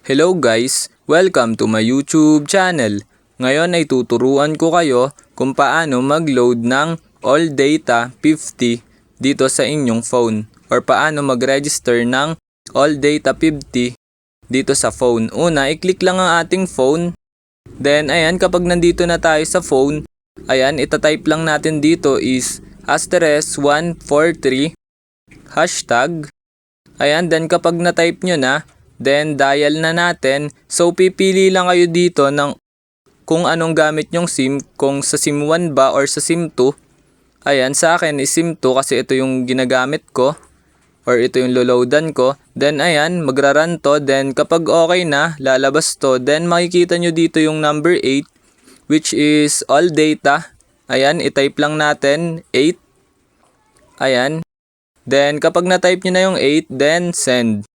Hello guys! Welcome to my YouTube channel. Ngayon ay tuturuan ko kayo kung paano mag-load ng All Data 50 dito sa inyong phone or paano mag-register ng All Data 50 dito sa phone. Una, i-click lang ang ating phone. Then ayan, kapag nandito na tayo sa phone, ayan, itatype lang natin dito is *143 hashtag. Ayan, then kapag na-type nyo na, then dial na natin. So pipili lang kayo dito ng kung anong gamit nyong SIM, kung sa SIM 1 ba or sa SIM 2. Ayan, sa akin is SIM 2 kasi ito yung ginagamit ko or ito yung loloadan ko. Then ayan, magra-run to. Then kapag okay na, lalabas to. Then makikita nyo dito yung number 8 which is all data. Ayan, i-type lang natin 8. Ayan. Then kapag na-type nyo na yung 8, then send.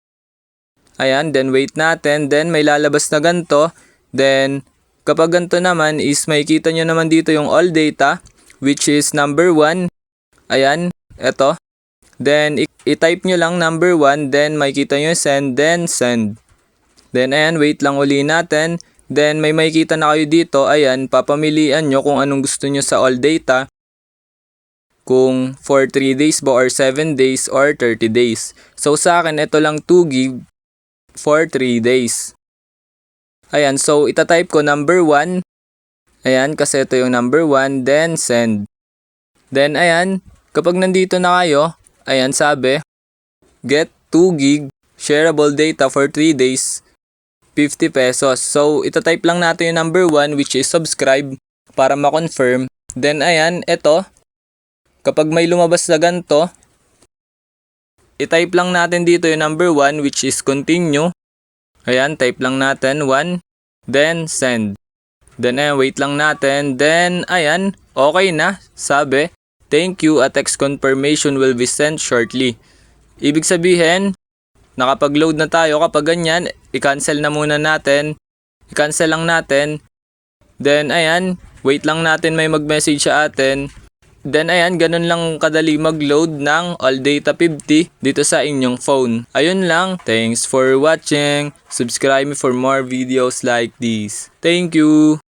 Ayan, then wait natin, then may lalabas na ganito. Then, kapag ganito naman is makikita nyo naman dito yung all data, which is number 1. Ayan, eto. Then, i-type nyo lang number 1, then makikita nyo send, then send. Then, ayan, wait lang uli natin. Then, may makikita na kayo dito, ayan, papamilian nyo kung anong gusto nyo sa all data. Kung for 3 days ba or 7 days or 30 days. So, sa akin, ito lang 2 gig. For 3 days. Ayan, so itatype ko number 1. Ayan, kasi ito yung number 1, then send. Then ayan, kapag nandito na kayo, ayan sabi, get 2 gig shareable data for 3 days, 50 pesos. So itatype lang natin yung number 1 which is subscribe para ma-confirm. Then ayan, ito, kapag may lumabas na ganito, i-type lang natin dito yung number 1 which is continue. Ayan, type lang natin 1. Then send. Then ayan, wait lang natin. Then ayan, okay na. Sabi, thank you, a text confirmation will be sent shortly. Ibig sabihin, nakapag-load na tayo. Kapag ganyan, i-cancel na muna natin. I-cancel lang natin. Then ayan, wait lang natin may mag-message sa atin. Then ayan, ganun lang kadali mag-load ng All Data 50 dito sa inyong phone. Ayun lang. Thanks for watching. Subscribe me for more videos like this. Thank you.